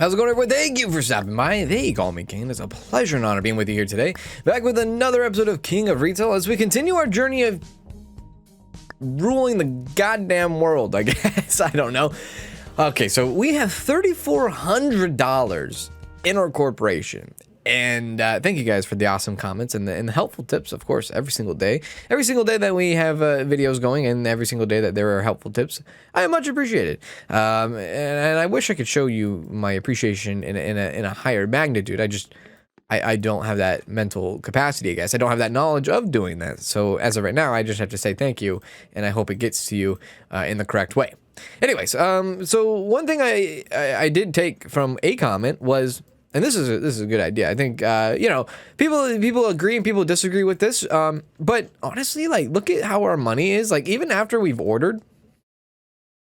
How's it going, everyone? Thank you for stopping by. They call me King. It's a pleasure and honor being with you here today. Back with another episode of King of Retail as we continue our journey of ruling the goddamn world, I guess. I don't know. Okay, so we have $3,400 in our corporation. And thank you guys for the awesome comments and the helpful tips, of course, every single day. Every single day that we have videos going and every single day that there are helpful tips, I much appreciate it. And I wish I could show you my appreciation in a higher magnitude. I don't have that mental capacity, I guess. I don't have that knowledge of doing that. So as of right now, I just have to say thank you, and I hope it gets to you in the correct way. Anyways, so one thing I did take from a comment was... And this is a good idea. I think you know, people agree and people disagree with this. But honestly, like, look at how our money is. Like, even after we've ordered,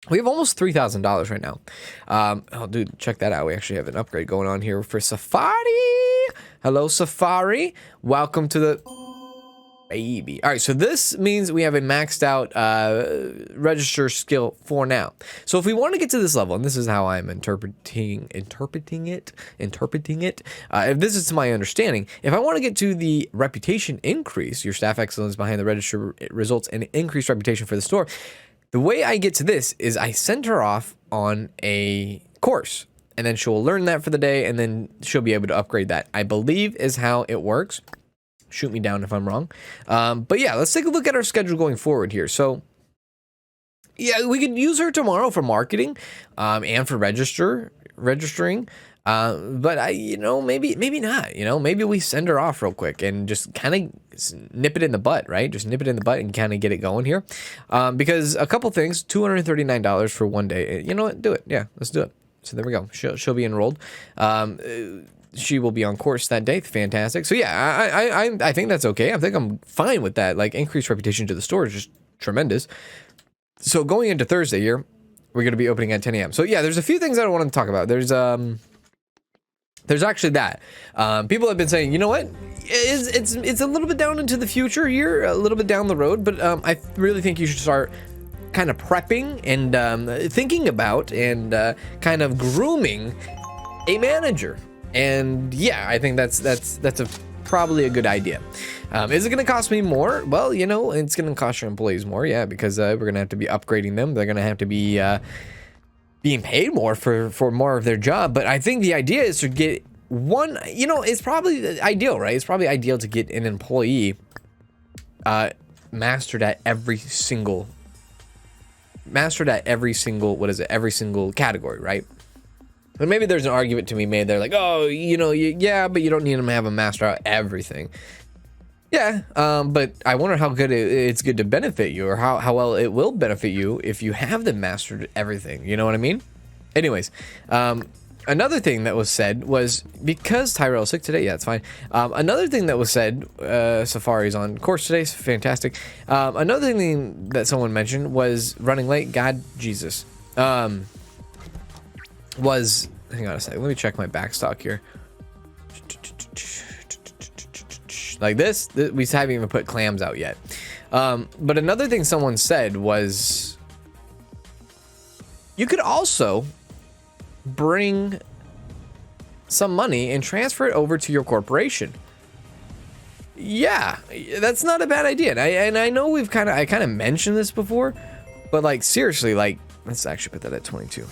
we have almost $3,000 right now. Oh, dude, check that out. We actually have an upgrade going on here for Safari. Hello, Safari. Welcome to the baby. All right, so this means we have a maxed out register skill for now. So if we want to get to this level, and this is how I'm interpreting it. If this is to my understanding, if I want to get to the reputation increase, your staff excellence behind the register results in increased reputation for the store. The way I get to this is I send her off on a course, and then she'll learn that for the day, and then she'll be able to upgrade that. I believe is how it works. Shoot me down if I'm wrong. But yeah, let's take a look at our schedule going forward here. So yeah, we could use her tomorrow for marketing and for registering. But maybe not, maybe we send her off real quick and just kind of nip it in the butt, right? Just nip it in the butt and kind of get it going here. Because a couple things, $239 for one day. You know what? Do it. Yeah, let's do it. So there we go. She'll be enrolled. She will be on course that day. Fantastic. So yeah, I think that's okay. I think I'm fine with that. Like, increased reputation to the store is just tremendous. So going into Thursday here, we're going to be opening at 10 a.m. So yeah, there's a few things that I want to talk about. There's actually that. People have been saying, you know what? It's a little bit down into the future here, a little bit down the road, but I really think you should start kind of prepping and thinking about and kind of grooming a manager. And yeah, I think that's probably a good idea. Is it going to cost me more? Well, it's going to cost your employees more, yeah, because we're going to have to be upgrading them. They're going to have to be being paid more for more of their job. But I think the idea is to get one, it's probably ideal, right? It's probably ideal to get an employee mastered at every single, every single category, right? But maybe there's an argument to be made there, like, oh, yeah, but you don't need them to have a master at everything. Yeah, but I wonder how good it's good to benefit you, or how well it will benefit you if you have them mastered at everything. You know what I mean? Anyways, another thing that was said was, because Tyrell's sick today, yeah, it's fine. Another thing that was said, Safari's on course today, fantastic. Another thing that someone mentioned was running late. God, Jesus. Hang on a second, let me check my backstock here. Like this, we haven't even put clams out yet. But another thing someone said was, you could also bring some money and transfer it over to your corporation. Yeah, that's not a bad idea. And I know I kind of mentioned this before, but like, seriously, like, let's actually put that at 22.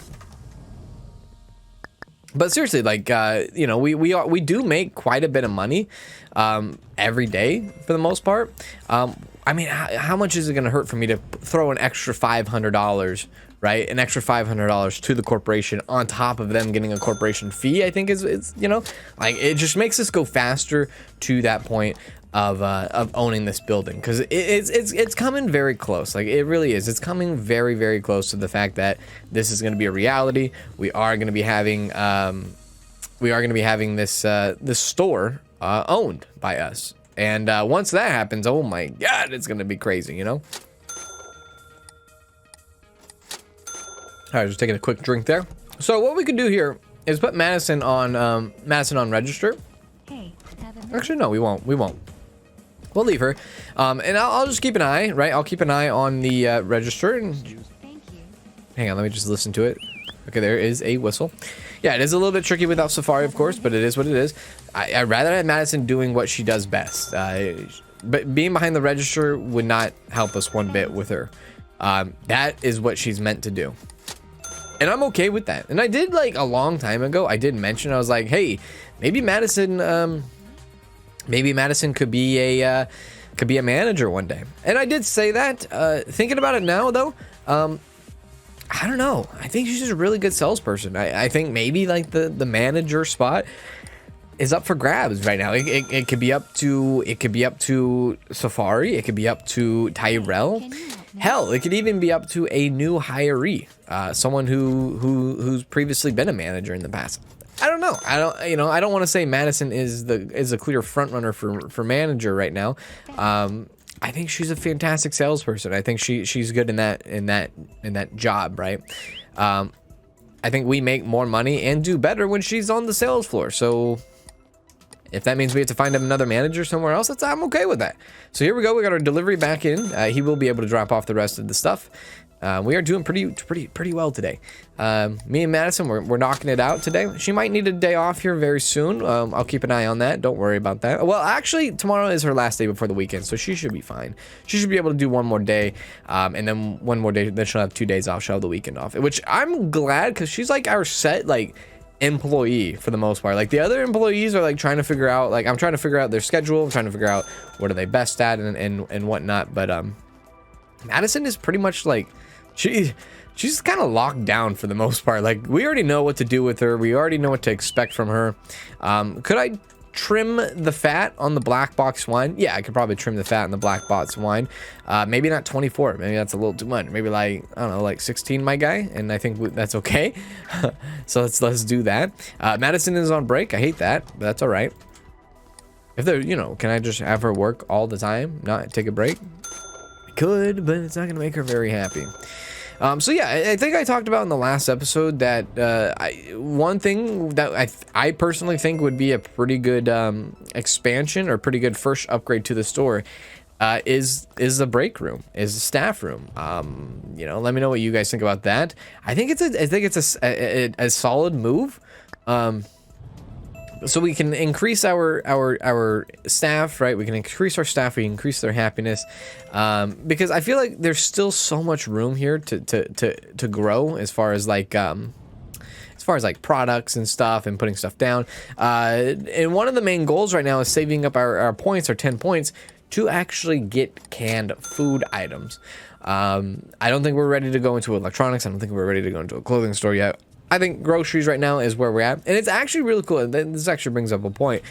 But seriously, like, we do make quite a bit of money every day for the most part. I mean, how much is it going to hurt for me to throw an extra $500, right? An extra $500 to the corporation on top of them getting a corporation fee, I think is like, it just makes us go faster to that point of owning this building, because it's coming very close. Like, it really is. It's coming very, very close to the fact that this is going to be a reality. We are going to be having this this store owned by us, and once that happens, oh my God, it's going to be crazy. All right, just taking a quick drink there. So what we could do here is put Madison on register. Hey, actually, no, we won't. We'll leave her, and I'll just keep an eye, right? I'll keep an eye on the register. And Thank you. hang on, let me just listen to it. Okay, there is a whistle. Yeah, it is a little bit tricky without Safari, of course, but it is what it is. I'd rather have Madison doing what she does best. But being behind the register would not help us one bit with her. That is what she's meant to do. And I'm okay with that. And I did, like, a long time ago, I did mention, I was like, hey, maybe Madison could be a manager one day. And I did say that. Thinking about it now, though, I don't know. I think she's just a really good salesperson. I think maybe, like, the manager spot is up for grabs right now. It could be up to Safari. It could be up to Tyrell. Hell, it could even be up to a new hiree, someone who's previously been a manager in the past. I don't know. I don't want to say Madison is a clear front runner for manager right now. I think she's a fantastic salesperson. I think she's good in that job, right? I think we make more money and do better when she's on the sales floor. So if that means we have to find another manager somewhere else, I'm okay with that. So here we go. We got our delivery back in. He will be able to drop off the rest of the stuff. We are doing pretty well today. Me and Madison, we're knocking it out today. She might need a day off here very soon. I'll keep an eye on that. Don't worry about that. Well, actually, tomorrow is her last day before the weekend, so she should be fine. She should be able to do one more day, and then one more day. Then she'll have 2 days off. She'll have the weekend off, which I'm glad, because she's like our set employee for the most part. Like, the other employees are like trying to figure out, like, I'm trying to figure out their schedule. I'm trying to figure out what are they best at and whatnot. But Madison is pretty much like she's kind of locked down for the most part. Like, we already know what to do with her. We already know what to expect from her. Could I trim the fat on the black box wine? Yeah, I could probably trim the fat on the black box wine. Maybe not 24. Maybe that's a little too much. Maybe, like, I don't know, like 16, my guy. And I think that's okay. So let's do that. Madison is on break. I hate that, but that's all right. If there, can I just have her work all the time, not take a break? I could, but it's not gonna make her very happy. So yeah, I think I talked about in the last episode that one thing that I personally think would be a pretty good expansion, or pretty good first upgrade to the store, is the break room, is the staff room. Let me know what you guys think about that. I think it's a solid move. So we can increase our staff, right? We can increase our staff. We can increase their happiness, because I feel like there's still so much room here to grow as far as like products and stuff and putting stuff down. And one of the main goals right now is saving up our points, our 10 points, to actually get canned food items. I don't think we're ready to go into electronics. I don't think we're ready to go into a clothing store yet. I think groceries right now is where we're at. And it's actually really cool. This actually brings up a point.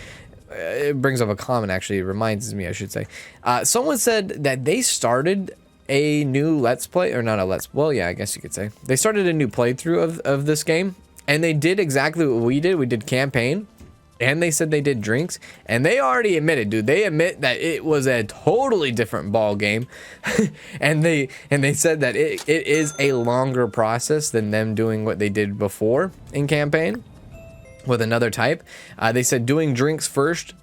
It brings up a comment, actually. It reminds me, I should say. Someone said that they started a new Let's Play, or not a Let's, well, yeah, I guess you could say. They started a new playthrough of this game, and they did exactly what we did. We did campaign, and they said they did drinks, and they already admitted, dude, they admit that it was a totally different ball game. and they said that it is a longer process than them doing what they did before in campaign with another type. They said doing drinks first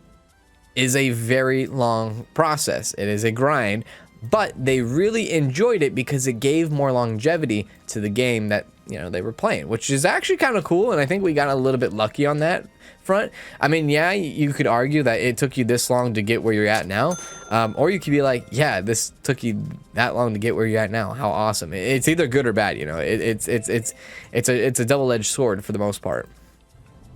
is a very long process. It is a grind, but they really enjoyed it because it gave more longevity to the game that they were playing, which is actually kind of cool. And I think we got a little bit lucky on that front. I mean, yeah, you could argue that it took you this long to get where you're at now, or you could be like, yeah, this took you that long to get where you're at now. How awesome! It's either good or bad. It's a double-edged sword for the most part.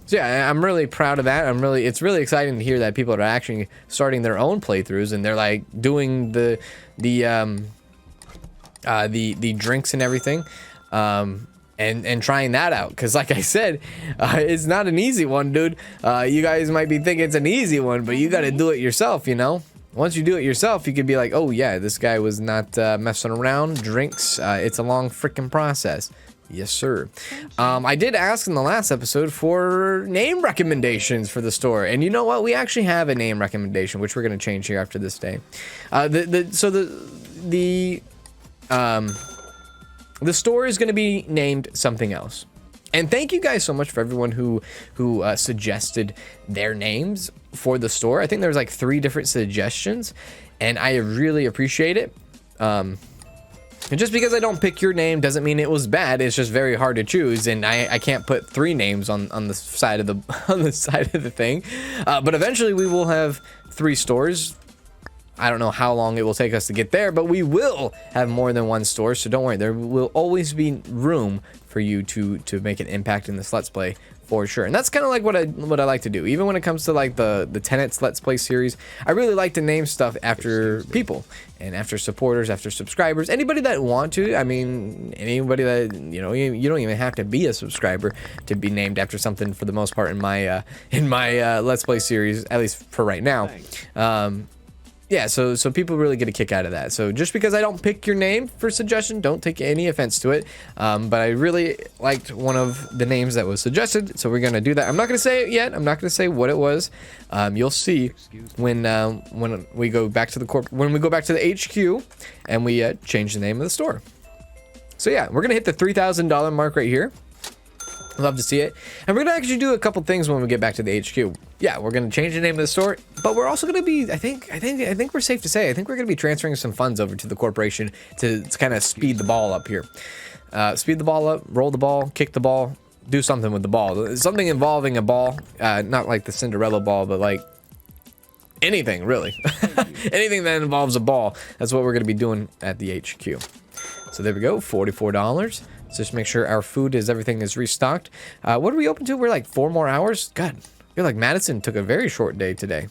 So yeah, I'm really proud of that. It's really exciting to hear that people are actually starting their own playthroughs, and they're like doing the drinks and everything. And trying that out, because like I said, it's not an easy one, dude. You guys might be thinking it's an easy one, but you got to do it yourself. Once you do it yourself, you could be like, oh yeah, this guy was not messing around. Drinks, it's a long freaking process. Yes, sir. I did ask in the last episode for name recommendations for the store, and you know what? We actually have a name recommendation, which we're gonna change here after this day. The store is going to be named something else. And thank you guys so much for everyone who suggested their names for the store. I think there's like 3 different suggestions, and I really appreciate it. And just because I don't pick your name doesn't mean it was bad. It's just very hard to choose, and I can't put 3 names on the side of the on the side of the thing. But eventually we will have 3 stores. I don't know how long it will take us to get there, but we will have more than 1 store. So don't worry, there will always be room for you to make an impact in this Let's Play. For sure. And that's kind of like what I like to do. Even when it comes to like the Tenets Let's Play series, I really like to name stuff after people and after supporters, after subscribers, anybody that want to. I mean, anybody that, you know, you don't even have to be a subscriber to be named after something for the most part in my Let's Play series, at least for right now. Yeah, so people really get a kick out of that. So just because I don't pick your name for suggestion, don't take any offense to it. But I really liked one of the names that was suggested, so we're gonna do that. I'm not gonna say it yet. I'm not gonna say what it was. You'll see when we go back to the HQ and we change the name of the store. So yeah, we're gonna hit the $3,000 mark right here. Love to see it. And we're gonna actually do a couple things when we get back to the HQ. Yeah, we're gonna change the name of the store, but we're also gonna be, I think we're safe to say, I think we're gonna be transferring some funds over to the corporation to kind of speed the ball up here. Speed the ball up, roll the ball, kick the ball, do something with the ball. Something involving a ball, not like the Cinderella ball, but like anything really. Anything that involves a ball. That's what we're gonna be doing at the HQ. So there we go, $44. So just make sure our food everything is restocked. What are we open to? We're like 4 more hours. God, I feel like Madison took a very short day today.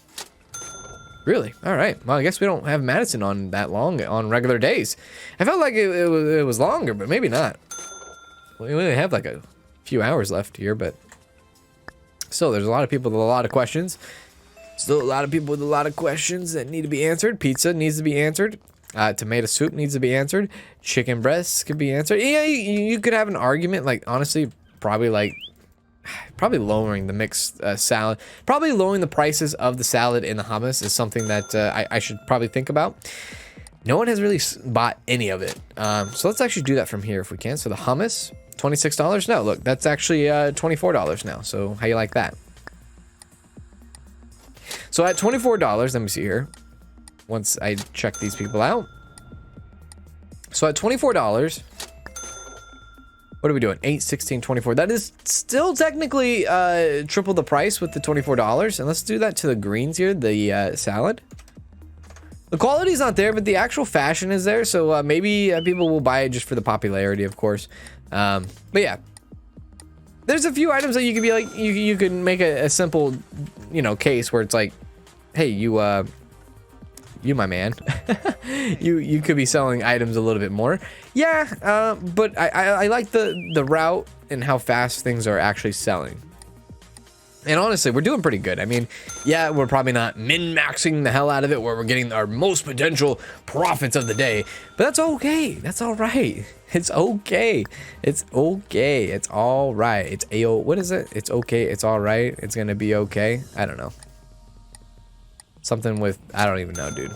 Really? All right. Well, I guess we don't have Madison on that long on regular days. I felt like it was longer, but maybe not. We only have like a few hours left here, but still, there's a lot of people with a lot of questions. Still a lot of people with a lot of questions that need to be answered. Pizza needs to be answered. Tomato soup needs to be answered. Chicken breasts could be answered. Yeah, you could have an argument, like, honestly, probably lowering the mixed salad. Probably lowering the prices of the salad and the hummus is something that I should probably think about. No one has really bought any of it. So let's actually do that from here if we can. So the hummus, $26. No, look, that's actually $24 now. So how you like that? So at $24, let me see here. Once I check these people out. So at $24, what are we doing? 8, 16, 24. That is still technically triple the price with the $24. And let's do that to the greens here, the salad. The quality is not there, but the actual fashion is there. So maybe people will buy it just for the popularity, of course. But yeah. There's a few items that you could be like, you could make a simple, you know, case where it's like, hey, you my man, you could be selling items a little bit more. Yeah, but I like the route and how fast things are actually selling. And honestly, we're doing pretty good. I mean, yeah, we're probably not min-maxing the hell out of it where we're getting our most potential profits of the day, but that's okay. That's all right. It's okay. It's okay. It's all right. It's what is it? It's okay. It's all right. It's gonna be okay. I don't know. Something with, I don't even know, dude.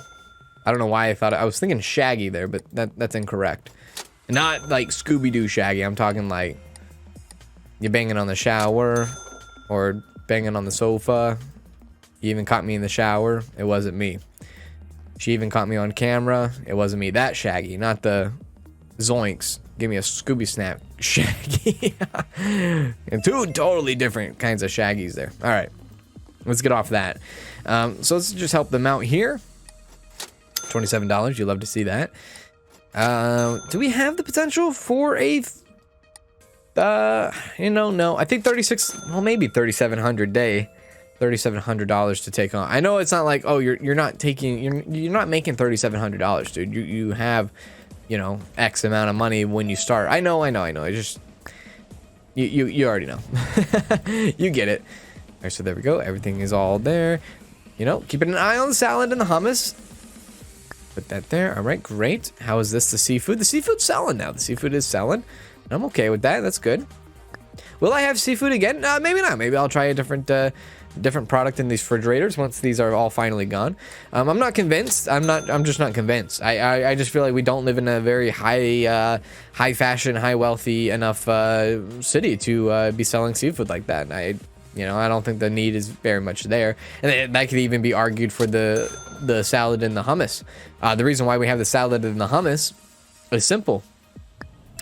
I don't know why I was thinking Shaggy there, but that's incorrect. Not like Scooby-Doo Shaggy. I'm talking like you banging on the shower or banging on the sofa. You even caught me in the shower. It wasn't me. She even caught me on camera. It wasn't me. That Shaggy, not the Zoinks. Give me a Scooby Snap Shaggy. And 2 totally different kinds of Shaggies there. All right. Let's get off that. So let's just help them out here. $27. You love to see that. Do we have the potential for a... no. I think 36... Well, maybe 3,700 day. $3,700 to take on. I know it's not like, oh, you're not taking... You're not making $3,700, dude. You have, you know, X amount of money when you start. I know. It just... You already know. You get it. All right, so there we go. Everything is all there. You know, keeping an eye on the salad and the hummus. Put that there. All right, great. How is this, the seafood? The seafood's selling now. The seafood is selling. I'm okay with that. That's good. Will I have seafood again? Maybe not. Maybe I'll try a different product in these refrigerators once these are all finally gone. I'm not convinced. I'm just not convinced. I just feel like we don't live in a very high fashion, high wealthy enough city to be selling seafood like that. You know, I don't think the need is very much there. And that could even be argued for the salad and the hummus. The reason why we have the salad and the hummus is simple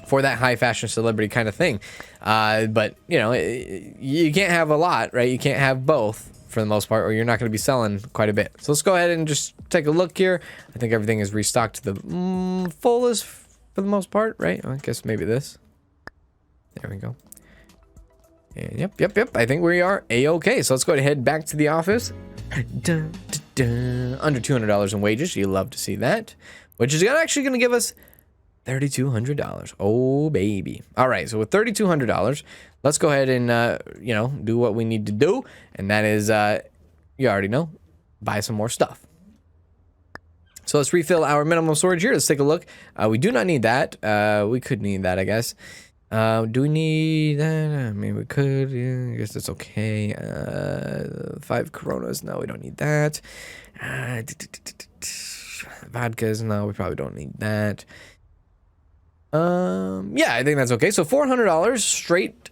for that high fashion celebrity kind of thing. But you know, you can't have a lot, right? You can't have both for the most part, or you're not going to be selling quite a bit. So let's go ahead and just take a look here. I think everything is restocked to the fullest for the most part, right? I guess maybe this. There we go. And yep. I think we are a-okay. So let's go ahead and head back to the office. Dun, dun, dun. Under $200 in wages. You love to see that. Which is actually going to give us $3,200. Oh, baby. All right. So with $3,200, let's go ahead and, you know, do what we need to do. And that is, you already know, buy some more stuff. So let's refill our minimum storage here. Let's take a look. We do not need that. We could need that, I guess. Do we need that? I mean, we could. Yeah, I guess that's okay. 5 Coronas. No, we don't need that. Vodkas. No, we probably don't need that. Yeah, I think that's okay. So $400 straight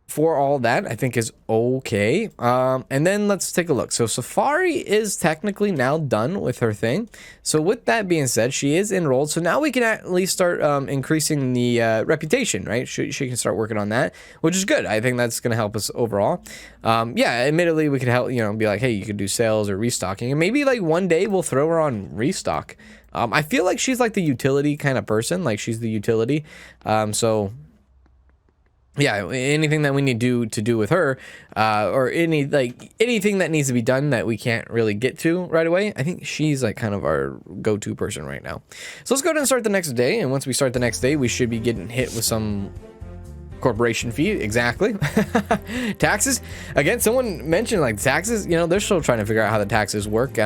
for all that, I think is okay. And then let's take a look. So Safari is technically now done with her thing. So with that being said, she is enrolled. So now we can at least start increasing the reputation, right? She can start working on that, which is good. I think that's going to help us overall. Yeah, admittedly, we could help, you know, be like, hey, you could do sales or restocking. And maybe like one day we'll throw her on restock. I feel like she's like the utility kind of person. Like she's the utility. So yeah, anything that we need to do with her, or anything that needs to be done that we can't really get to right away, I think she's like kind of our go-to person right now. So let's go ahead and start the next day. And once we start the next day, we should be getting hit with some corporation fee. Exactly. Taxes. Again, someone mentioned like taxes, you know, they're still trying to figure out how the taxes work.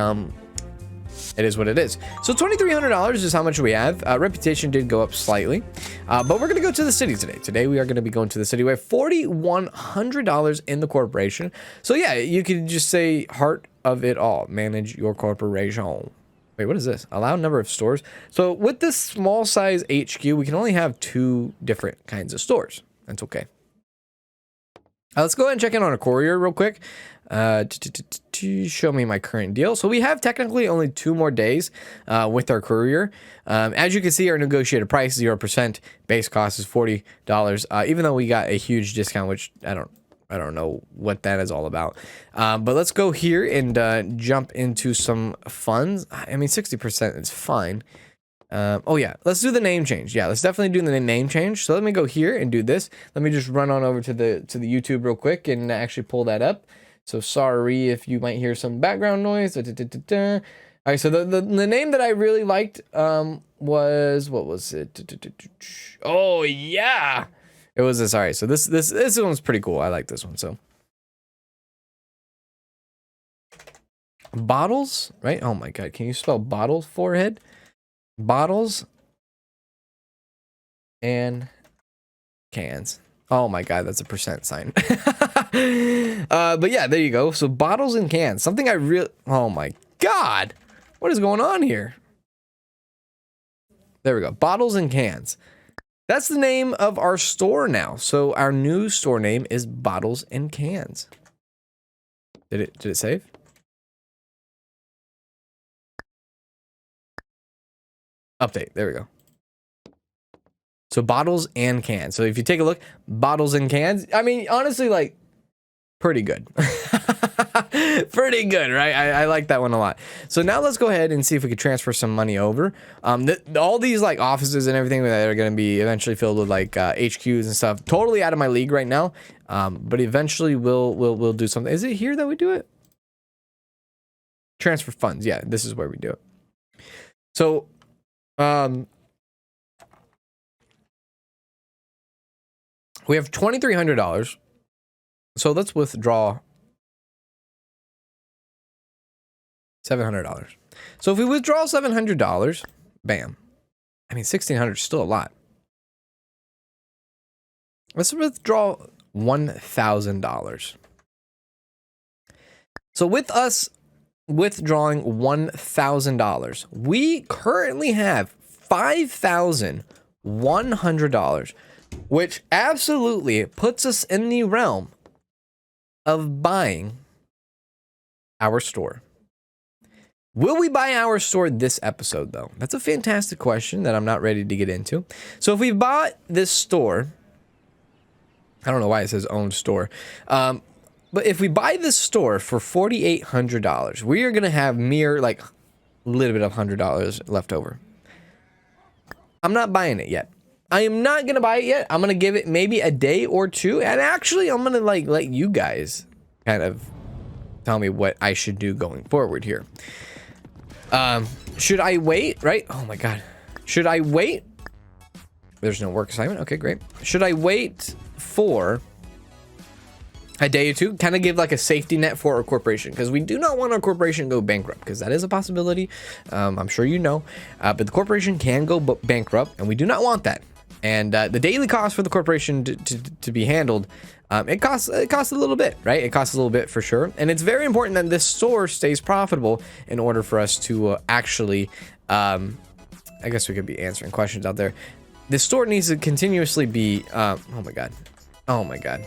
It is what it is. So $2,300 is how much we have. Reputation did go up slightly, but we're going to go to the city today. Today we are going to be going to the city. We have $4,100 in the corporation. So yeah, you could just say heart of it all. Manage your corporation. Wait, what is this? Allow number of stores. So with this small size HQ, we can only have 2 different kinds of stores. That's okay. Let's go ahead and check in on a courier real quick. To show me my current deal. So we have technically only 2 more days with our courier. As you can see, our negotiated price 0%. Base cost is $40. Even though we got a huge discount, which I don't know what that is all about. But let's go here and jump into some funds. I mean, 60% is fine. Oh yeah, let's do the name change. Yeah, let's definitely do the name change. So let me go here and do this. Let me just run on over to the YouTube real quick and actually pull that up. So sorry if you might hear some background noise. All right, so the name that I really liked was, what was it? Oh yeah, it was this. All right, so this one's pretty cool. I like this one. So bottles, right? Oh my god, can you spell bottles? Forehead, bottles, and cans. Oh my god, that's a % sign. But yeah, there you go. So bottles and cans. Something I really... Oh my god. What is going on here? There we go. Bottles and cans. That's the name of our store now. So our new store name is Bottles and Cans. Did it save? Update. There we go. So bottles and cans. So if you take a look, bottles and cans. I mean, honestly, like, pretty good. Pretty good, right? I like that one a lot. So now let's go ahead and see if we could transfer some money over. All these like offices and everything that are going to be eventually filled with like HQs and stuff. Totally out of my league right now. But eventually we'll do something. Is it here that we do it? Transfer funds. Yeah, this is where we do it. So, we have $2,300. So let's withdraw $700. So if we withdraw $700, bam. I mean, $1,600 is still a lot. Let's withdraw $1,000. So with us withdrawing $1,000, we currently have $5,100, which absolutely puts us in the realm of buying our store. Will we buy our store this episode, though? That's a fantastic question that I'm not ready to get into. So if we bought this store, I don't know why it says owned store, but if we buy this store for $4,800, we are going to have mere, like, a little bit of $100 left over. I'm not buying it yet. I am not going to buy it yet. I'm going to give it maybe a day or two. And actually, I'm going to, like, let you guys kind of tell me what I should do going forward here. Should I wait, right? Oh my God. Should I wait? There's no work assignment. Okay, great. Should I wait for a day or two? Kind of give like a safety net for our corporation, because we do not want our corporation to go bankrupt, because that is a possibility. I'm sure you know, but the corporation can go bankrupt, and we do not want that. And the daily cost for the corporation to be handled, it costs a little bit, right? It costs a little bit for sure. And it's very important that this store stays profitable in order for us to actually, I guess we could be answering questions out there. This store needs to continuously be, oh my God. Oh my God.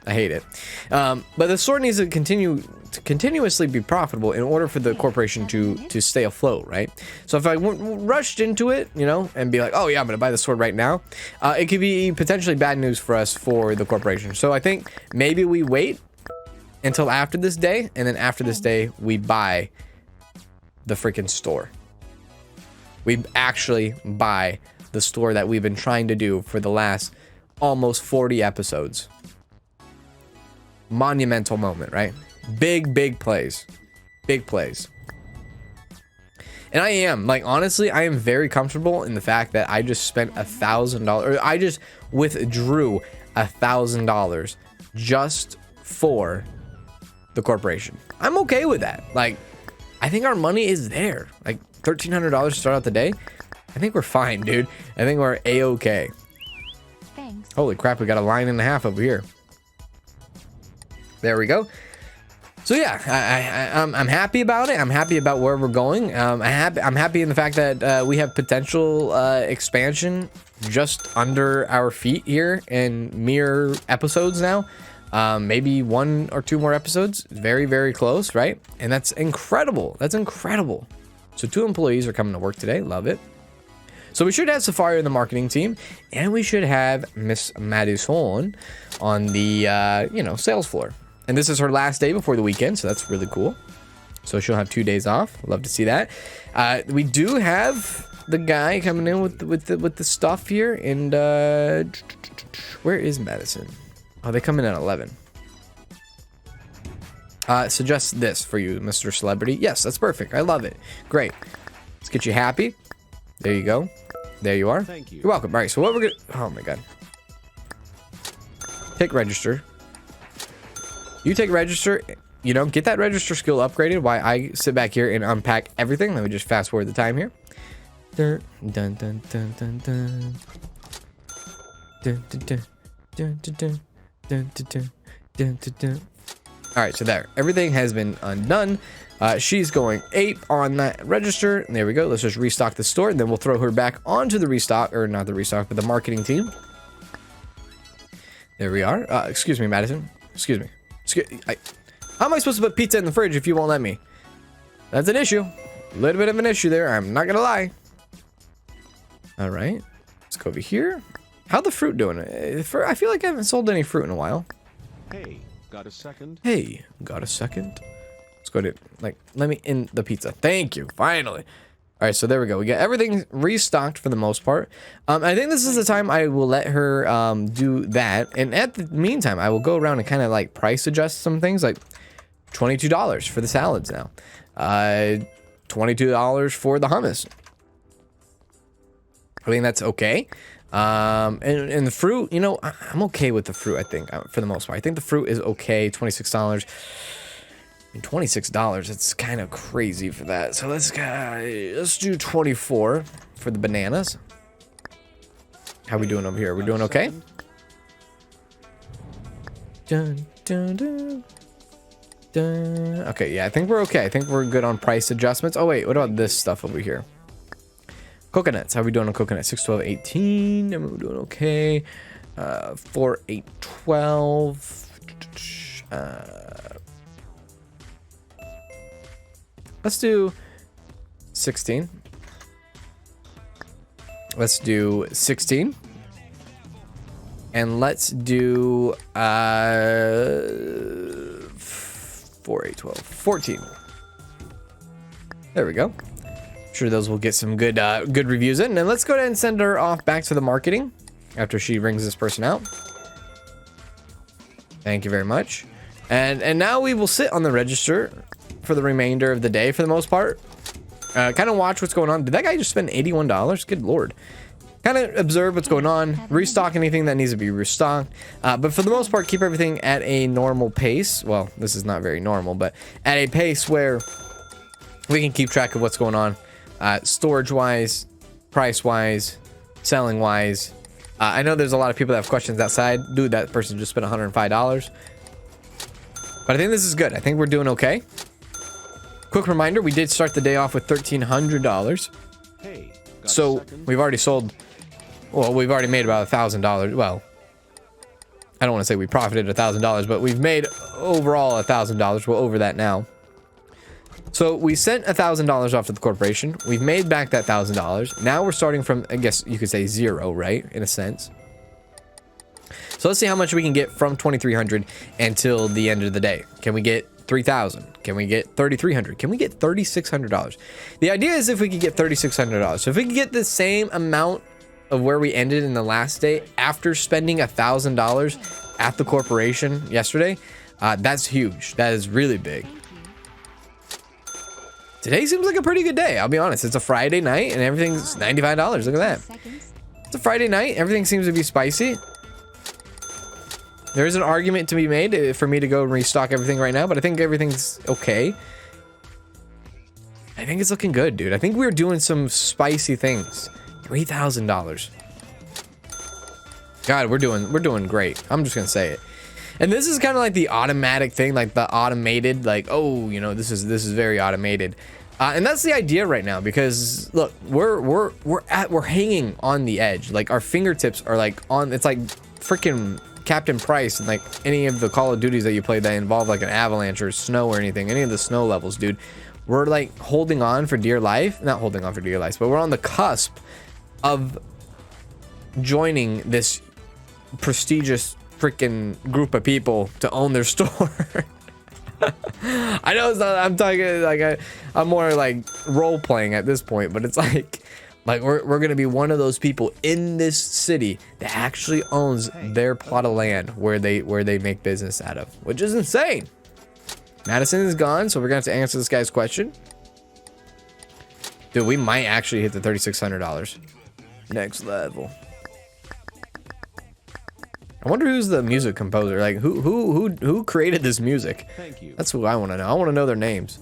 I hate it. But the store needs to continuously be profitable in order for the corporation to stay afloat, right? So if I rushed into it, you know, and be like, oh yeah, I'm gonna buy the sword right now, it could be potentially bad news for us for the corporation. So I think maybe we wait until after this day, and then after this day, we buy the freaking store. We actually buy the store that we've been trying to do for the last almost 40 episodes. Monumental moment, right? Big plays. Big plays. And I am, like, honestly, I am very comfortable in the fact that I just spent $1,000, or I just withdrew $1,000 just for the corporation. I'm okay with that. Like, I think our money is there. Like, $1,300 to start out the day. I think we're fine, dude. I think we're A-okay. Thanks. Holy crap, we got a line and a half over here. There we go. So yeah, I'm happy about it. I'm happy about where we're going. I'm happy in the fact that we have potential expansion just under our feet here in mere episodes now. Maybe 1 or 2 more episodes. Very close, right? And that's incredible. That's incredible. So 2 employees are coming to work today. Love it. So we should have Safari in the marketing team, and we should have Miss Madison on the sales floor. And this is her last day before the weekend, so that's really cool. So she'll have 2 days off. Love to see that. We do have the guy coming in with the stuff here, and where is Madison? Oh, they come in at 11. Suggest this for you, Mr. Celebrity. Yes, that's perfect. I love it. Great. Let's get you happy. There you go. There you are. Thank you. You're welcome. All right, so what we're gonna... Oh my God. Take register. You take register, you know, get that register skill upgraded while I sit back here and unpack everything. Let me just fast forward the time here. Dun, dun, dun, dun, dun, dun. Dun, dun, dun, dun, dun, dun, dun, dun, dun, dun, dun. All right, so there. Everything has been undone. She's going ape on that register. There we go. Let's just restock the store, and then we'll throw her back onto the restock, or not the restock, but the marketing team. There we are. Excuse me, Madison. Excuse me. How am I supposed to put pizza in the fridge if you won't let me? That's an issue. A little bit of an issue there. I'm not gonna lie. All right. Let's go over here. How the fruit doing? I feel like I haven't sold any fruit in a while. Hey, got a second? Hey, got a second? Let's go to, like, let me in the pizza. Thank you. Finally. All right, so there we go. We got everything restocked for the most part. I think this is the time I will let her do that. And at the meantime, I will go around and kind of like price adjust some things, like $22 for the salads now. $22 for the hummus. I think that's okay. And the fruit, you know, I'm okay with the fruit, I think, for the most part. I think the fruit is okay, $26. And $26, it's kind of crazy for that. So let's do 24 for the bananas. How we doing over here? We're doing okay? Dun, dun, dun. Dun. Okay, yeah, I think we're okay. I think we're good on price adjustments. Oh, wait, what about this stuff over here? Coconuts. How we doing on coconut? 6, 12, 18. And we're doing okay. 4, 8, 12. Let's do 16. Let's do 16. And let's do 4, 8, 12, 14. There we go. Sure, those will get some good good reviews in. And let's go ahead and send her off back to the marketing after she rings this person out. Thank you very much. And now we will sit on the register for the remainder of the day for the most part. Kind of watch what's going on. Did that guy just spend $81? Good lord. Kind of observe what's going on, restock anything that needs to be restocked. But for the most part, keep everything at a normal pace. Well, this is not very normal, but at a pace where we can keep track of what's going on. Storage-wise, price-wise, selling-wise. I know there's a lot of people that have questions outside. Dude, that person just spent $105. But I think this is good. I think we're doing okay. Quick reminder, we did start the day off with $1,300. Hey, So we've already sold... Well, we've already made about $1,000. Well, I don't want to say we profited $1,000, but we've made overall $1,000. We're over that now. So we sent $1,000 off to the corporation. We've made back that $1,000. Now we're starting from, I guess you could say, zero, right? In a sense. So let's see how much we can get from 2,300 until the end of the day. Can we get 3,000? Can we get 3,300? Can we get $3,600? The idea is if we could get $3,600. So if we could get the same amount of where we ended in the last day after spending $1,000 at the corporation yesterday, that's huge. That is really big. Today seems like a pretty good day. I'll be honest. It's a Friday night and everything's $95. Look at that. It's a Friday night. Everything seems to be spicy. There is an argument to be made for me to go and restock everything right now, but I think everything's okay. I think it's looking good, dude. I think we're doing some spicy things. $3,000. God, we're doing great. I'm just gonna say it. And this is kind of like the automatic thing, like the automated, like, oh, you know, this is very automated. And that's the idea right now, because look, we're hanging on the edge. Like our fingertips are like on. It's like freaking Captain Price and like any of the Call of Duties that you play that involve like an avalanche or snow or anything, any of the snow levels, dude. We're like holding on for dear life, not holding on for dear life, but we're on the cusp of joining this prestigious freaking group of people to own their store. I know it's not, I'm talking like I'm more like role playing at this point, but it's like we're gonna be one of those people in this city that actually owns their plot of land where they make business out of, which is insane. Madison is gone, so we're gonna have to answer this guy's question. Dude, we might actually hit the $3,600. Next level. I wonder who's the music composer. Like who created this music? Thank you. That's what I want to know. I want to know their names.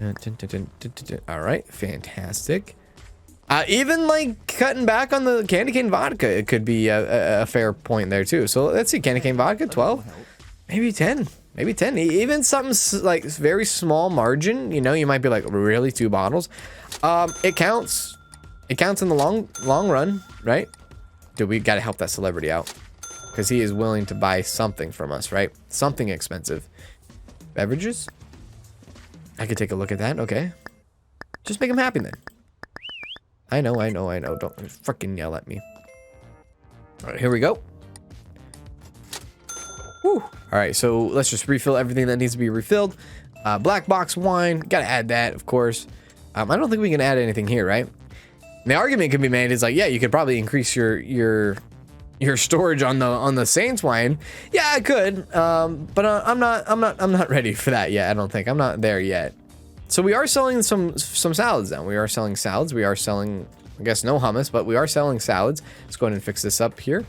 All right, fantastic. Even like cutting back on the candy cane vodka, it could be a fair point there too. So let's see, candy cane vodka, 12, maybe 10, maybe 10. Even something like very small margin. You know, you might be like, really, 2 bottles? It counts. It counts in the long run, right? Dude, we got to help that celebrity out because he is willing to buy something from us, right? Something expensive. Beverages? I could take a look at that. Okay. Just make him happy then. I know. Don't freaking yell at me. All right, here we go. Woo. All right, so let's just refill everything that needs to be refilled. Black box wine. Got to add that, of course. I don't think we can add anything here, right? The argument can be made is like, yeah, you could probably increase your storage on the Saints wine. Yeah, I could, but I'm not ready for that yet. I don't think I'm not there yet. So we are selling some salads now. We are selling salads. We are selling, I guess, no hummus, but we are selling salads. Let's go ahead and fix this up here.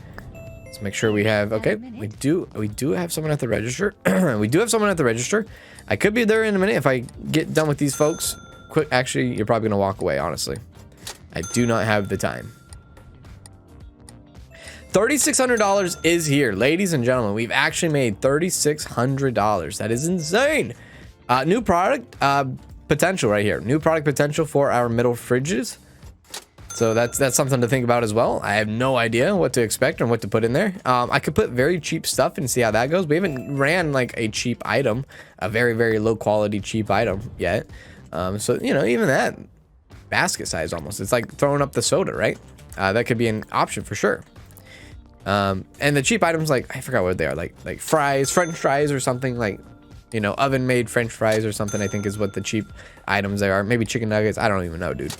Let's make sure we have. Okay, we do have someone at the register. We do have someone at the register. I could be there in a minute if I get done with these folks. Quick, actually, you're probably gonna walk away. Honestly. I do not have the time. $3,600 is here, ladies and gentlemen. We've actually made $3,600. That is insane. New product potential right here. New product potential for our middle fridges. So that's something to think about as well. I have no idea what to expect and what to put in there. I could put very cheap stuff and see how that goes. We haven't ran like a cheap item, a very, very low quality cheap item yet. So, you know, even that basket size almost, it's like throwing up the soda, right? That could be an option for sure. And the cheap items, like, I forgot what they are, like fries, French fries or something, like, you know, oven made French fries or something, I think is what the cheap items they are. Maybe chicken nuggets. I don't even know, dude.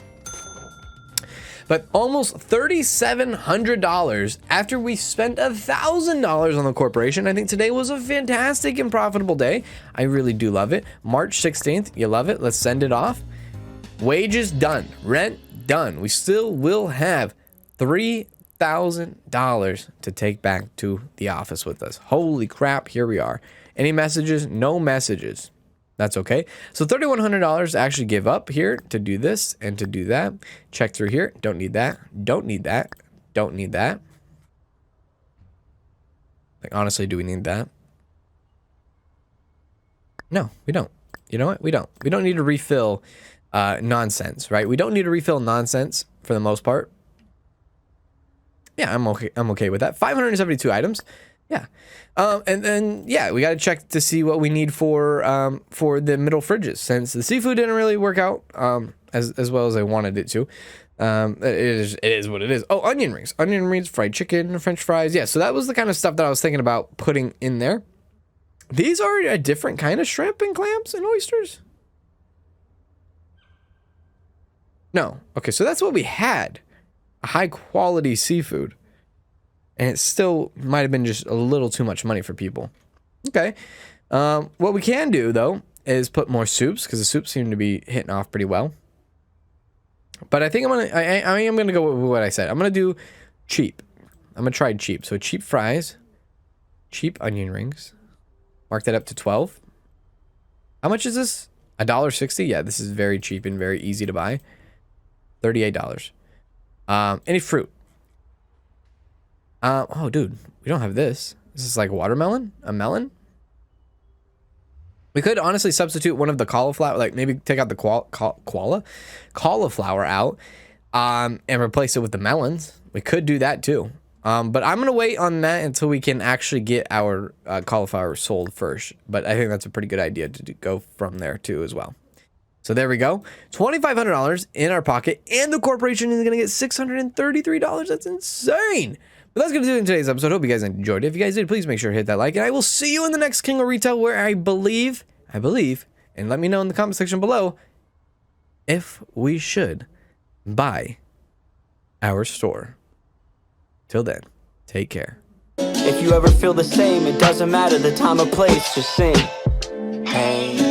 But almost $3,700 after we spent $1,000 on the corporation. I think today was a fantastic and profitable day. I really do love it. March 16th, you love it. Let's send it off. Wages done. Rent done. We still will have $3,000 to take back to the office with us. Holy crap, here we are. Any messages? No messages. That's okay. So $3,100 to actually give up here to do this and to do that. Check through here. Don't need that. Don't need that. Don't need that. Like, honestly, do we need that? No, we don't. You know what? We don't. We don't need to refill nonsense, right? We don't need to refill nonsense for the most part. Yeah, I'm okay. I'm okay with that. 572 items. Yeah. And then, yeah, we got to check to see what we need for the middle fridges, since the seafood didn't really work out as well as I wanted it to. It is what it is. Oh, onion rings, fried chicken, French fries. Yeah, so that was the kind of stuff that I was thinking about putting in there. These are a different kind of shrimp and clams and oysters. No. Okay, so that's what we had. A high quality seafood. And it still might have been just a little too much money for people. Okay. What we can do, though, is put more soups, because the soups seem to be hitting off pretty well. But I think I am going to go with what I said. I'm going to do cheap. I'm going to try cheap. So cheap fries, cheap onion rings. Mark that up to 12. How much is this? $1.60? Yeah, this is very cheap and very easy to buy. $38. Any fruit? Oh, dude, we don't have this. This is like watermelon? A melon? We could honestly substitute one of the cauliflower, like maybe take out the cauliflower out, and replace it with the melons. We could do that too. But I'm going to wait on that until we can actually get our cauliflower sold first. But I think that's a pretty good idea to go from there too as well. So there we go. $2,500 in our pocket, and the corporation is going to get $633. That's insane. But that's going to do it in today's episode. Hope you guys enjoyed it. If you guys did, please make sure to hit that like. And I will see you in the next King of Retail, where I believe, and let me know in the comment section below if we should buy our store. Till then, take care. If you ever feel the same, it doesn't matter the time or place, just sing. Hey.